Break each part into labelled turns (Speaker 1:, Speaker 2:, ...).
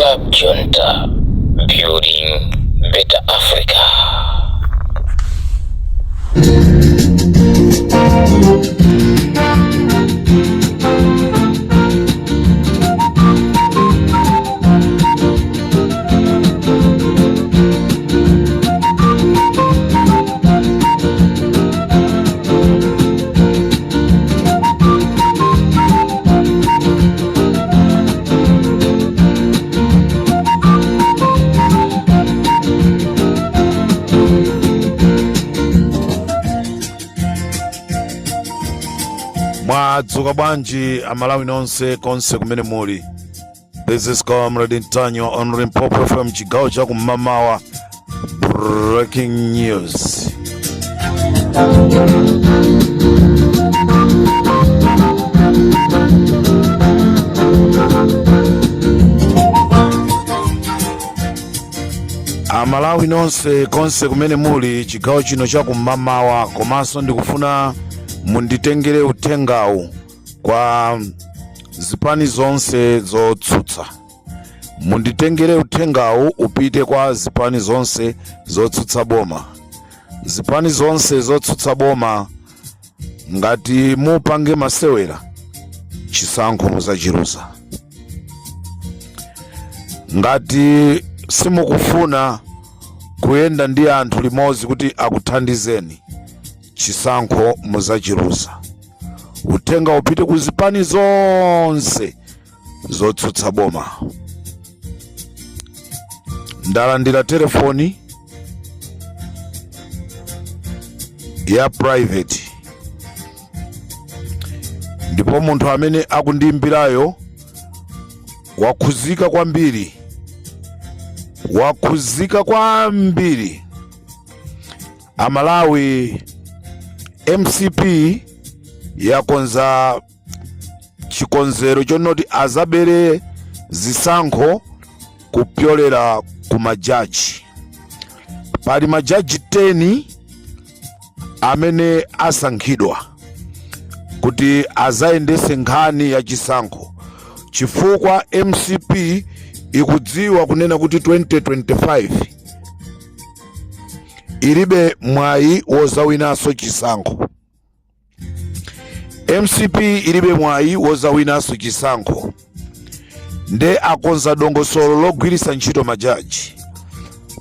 Speaker 1: Club Junta, building better Africa.
Speaker 2: Mwadzuka bwanji amalawi nonse konse kumene muli. This is Comrade Ntanyo on Limpopo FM chigawo cha kumamawa. Breaking news. Amalawi nonse konse kumene muli chigawo chino cha kumamawa, komanso ndikufuna munditengere uthengawu kwa zipani zonse zotsutsa. Munditengere uthengawu upite kwa zipani zonse zotsutsa boma. Zipani zonse zotsutsa boma, ngati mupange masewera chisankho muzachiruza. Ngati simukufuna kuyenda ndi anthu limodzi kuti akuthandizeni, chisankho muzachiruza. Uthenga upite ku zipani zonse zotsutsa boma. Ndalandira telefoni ya private, ndipo munthu amene akundiimbirayo wakhuzika kwambiri. Amalawi MCP yakonza chikonzero chonoti azabere zisankho kupyolera ku majaji. Pali majaji 10 amene asankhidwa kuti azayendese nkhani ya chisankho, chifukwa MCP ikudziwa kunena kuti 2025 ilibe mwayi wozawinaso chisankho. MCP ilibe mwayi wozawinaso chisankho, nde akonza dongosolo logwirisa ntchito majaji.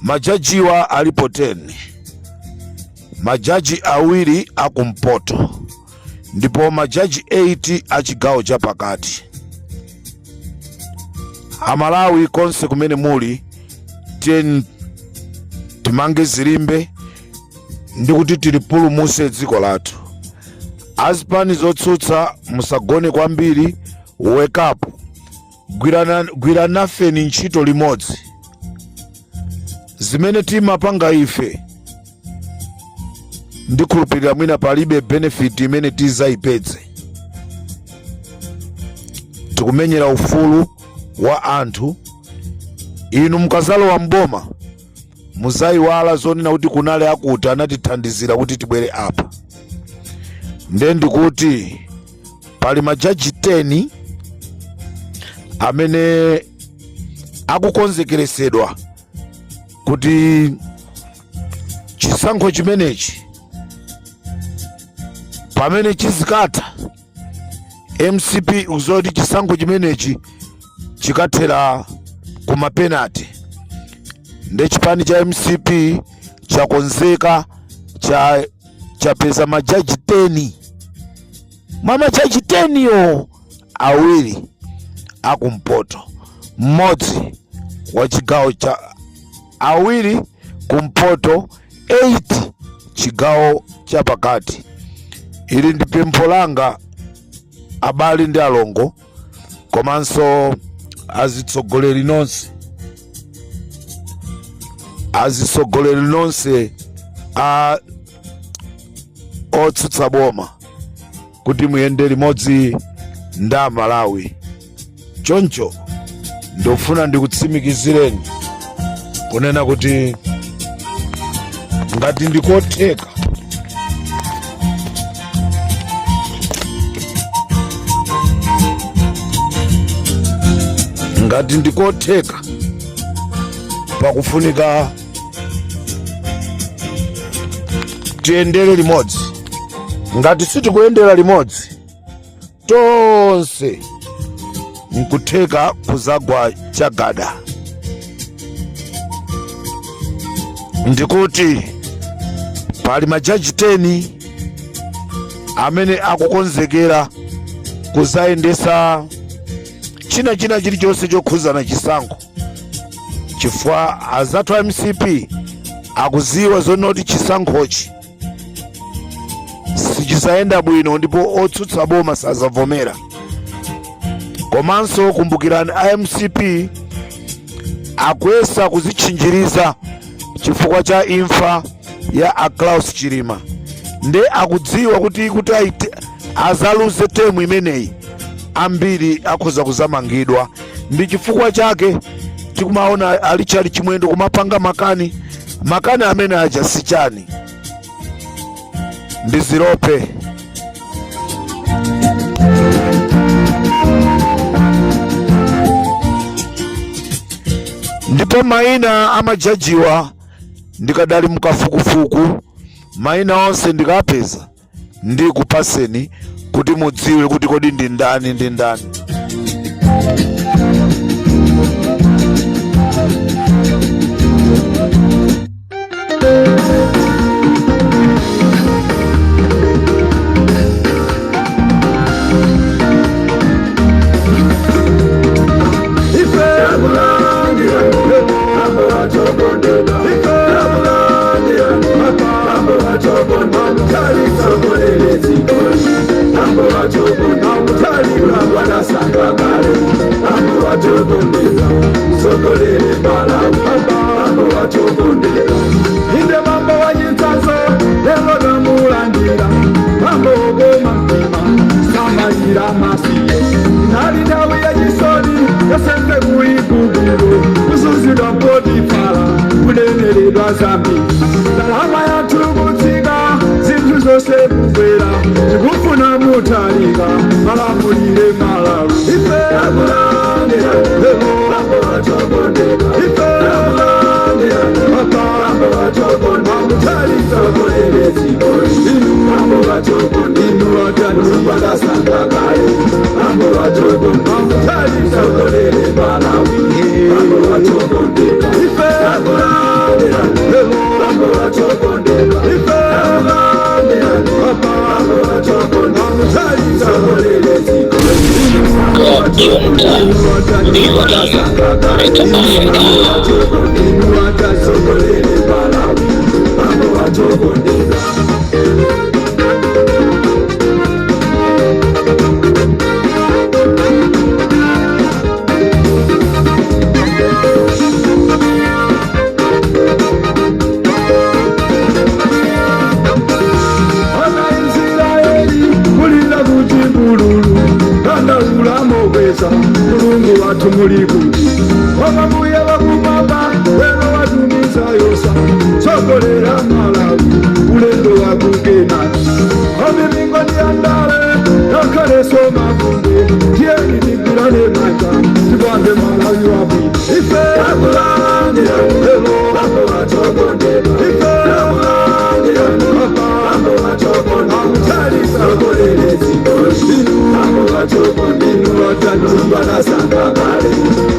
Speaker 2: Majajiwa alipo 10, majaji awiri akumpoto, ndipo majaji 8 achigawo cha pakati. Amalawi konse kumene muli, timange zilimbe ndikuti tilipulumuse dziko lathu. Azipani zotsutsa musagone kwambiri, wake up, gwiranafe ni ntchito limodzi. Zimene timapanga ife ndikhulupirira mwina palibe benefit imene tizayipeze. Tikumenyera ufulu wa anthu. Inu mukazalowa mboma muzayiwala zonena kuti kunale akuti anatithandizira kuti tibwere apa. Nde ndikuti pali majaji 10 amene akukonzekeresedwa kuti chisankho chimenechi pamene chizikatha, MCP uzoti chisankho chimenechi chikathera ku mapenati. Nde chipani cha MCP chakonzeka chapeza majaji 10. Mwa majaji 10 yo, awiri akumpoto, mmodzi wa chigawo cha awiri kumpoto, 8 chigawo cha pakati. Ili ndi pempho langa abale ndi alongo, komanso azitsogoleri nonse otsutsa boma, kuti muyende limodzi ndi Amalawi. Choncho ndofuna ndikutsimikizireni kunena kuti ngati ndikotheka ngati ndikotheka pakufunika tiyendere limodzi. Ngati sitikuyendera limodzi tonse nkutheka kuzagwa chagada. Ndikuti pali majaji 10 amene akukonzekera kuzayendesa china chilichonse chokhuzana chisankho, chifukwa azathu a MCP akuziwa zonoti chisankhochi sichizayenda bwino ndipo otsutsa boma sazavomera. Komanso kumbukirani a MCP akuyesa kuzitchinjiriza chifukwa cha imfa ya a Klaus Chilima, nde akudziwa kuti azaluze temu imeneyi ambiri akhoza kuzamangidwa. Ndi chifukwa chake tikumaona alichali chimwendo kumapanga makani amene aja sichani ndi zirope. Ndipo maina amajajiwa ndikadali mukafukufuku, maina onse ndikapeza ndi kupaseni kuti mudziwe kuti kodi ndi ndani.
Speaker 3: Tikufuna mutalika malamulire Malawi. Ife akulandira mambo achokondeka. Ife akulandira mambo achokondeka. Mutalika kolele zikoni. Inu mambo achokondeka. Inu atani badasanga kale. Mambo achokondeka. Mutalika kolele Malawi. Mambo achokondeka. Ife akulandira mambo achokondeka. Ife akulandira
Speaker 1: God Junta, building better Africa.
Speaker 3: Mulungu watu mulikuti wakabuye wakubaba weno watumiza yosa sokolera Malawi ulendo wakugena omimingo ndiandale nakaleso makunde tieni nigulane maka tibambe Malawi wabi. Ife akulandira elo mambo achokondeka. Ife akulandira mambo achokondeka. Mutalisa kolele zikoni. Mambo achokondeka atani badasanga kale.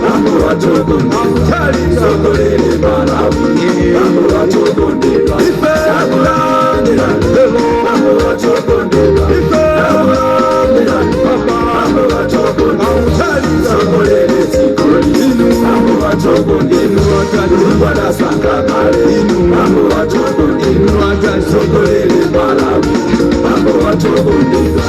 Speaker 3: Mambo achokondeka. Mutalisa kolele Malawi. Mambo achokondeka. Ife akulandira elo mambo achokondeka. Ife akulandira mambo achokondeka. Mutalisa kolele zikoni. Mambo achokondeka atani badasanga kale. Mambo achokondeka atani kolele Malawi. Mambo achokondeka.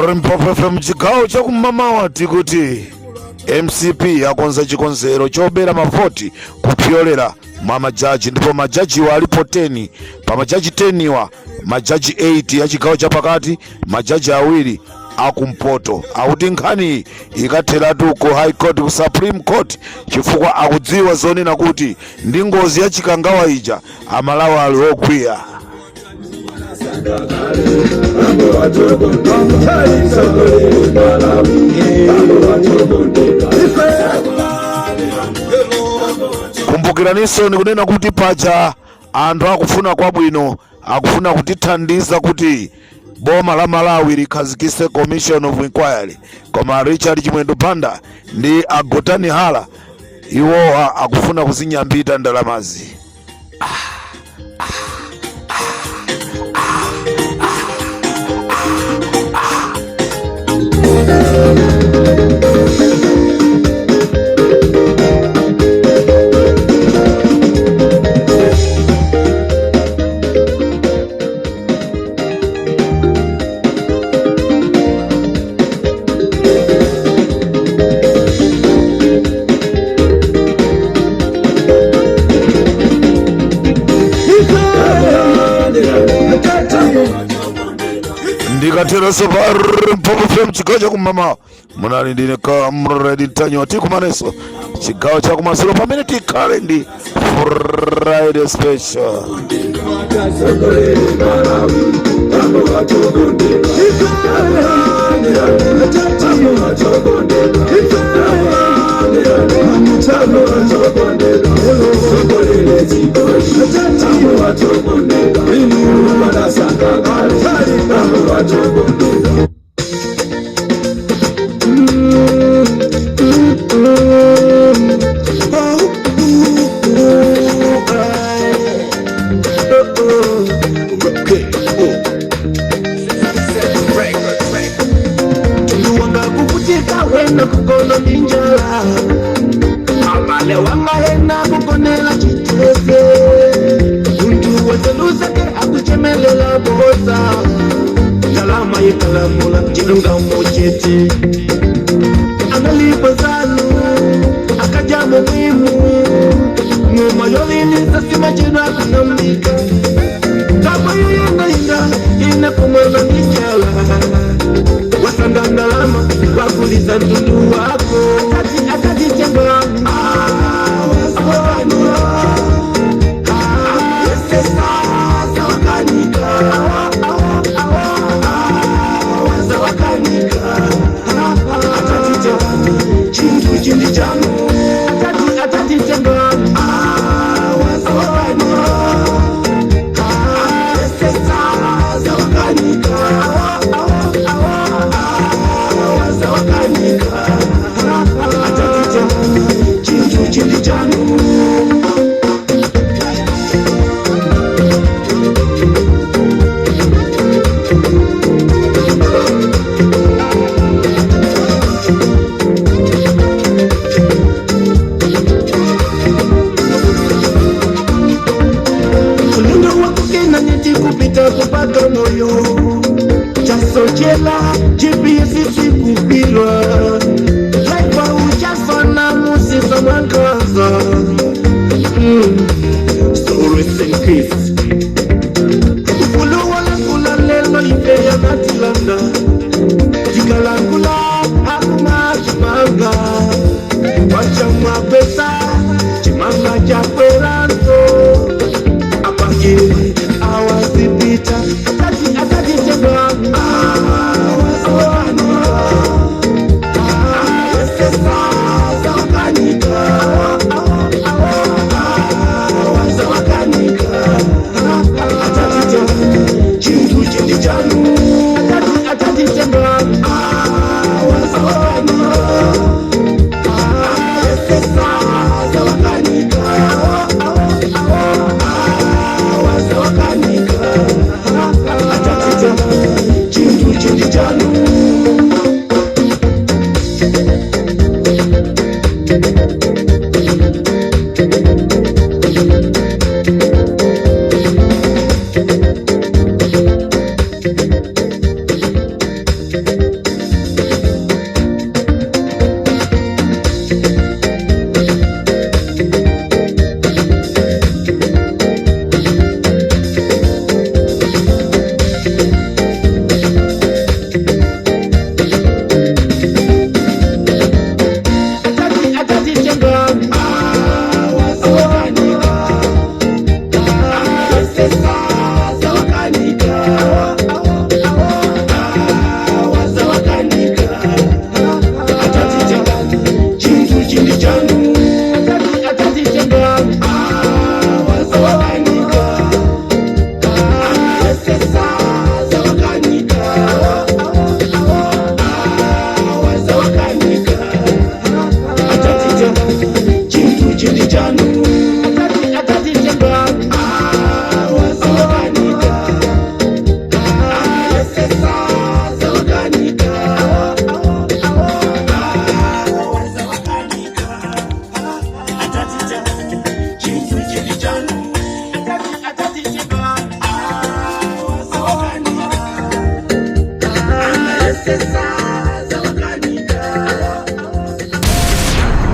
Speaker 2: Rimpopo FM chigawo chakumamawa tikuti MCP akonza chikonzero chobera mavoti kupyolera mwa majaji, ndipo majaji walipo 10. Pa majaji 10 wa majaji 8 ya chigawo cha pakati, majaji 2 akumpoto. Akuti nkhani ikatheratu ku High Court ku Supreme Court chifukwa akudziwa zonena kuti ndi ngozi ya chikangawa ija amalawi ali ogwiya. Kumbukiraniso nikunena kuti paja anthu akufuna kwabwino, akufuna kutithandiza kuti boma la Malawi likhazikise Commission of Inquiry, koma Richard Chimwendo Banda ndi Agotani Hala iwowa akufuna kuzinyambita ndalamazi. Ndikatero so Limpopo FM chigawo cha kumama munali ndine Comrade Ntanyo tikumaneso chigawo cha kumasiro pamene tikhale ndi Friday special.
Speaker 3: Wakanika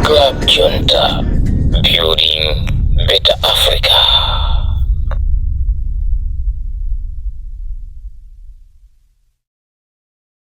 Speaker 4: Club Junta, building better Africa.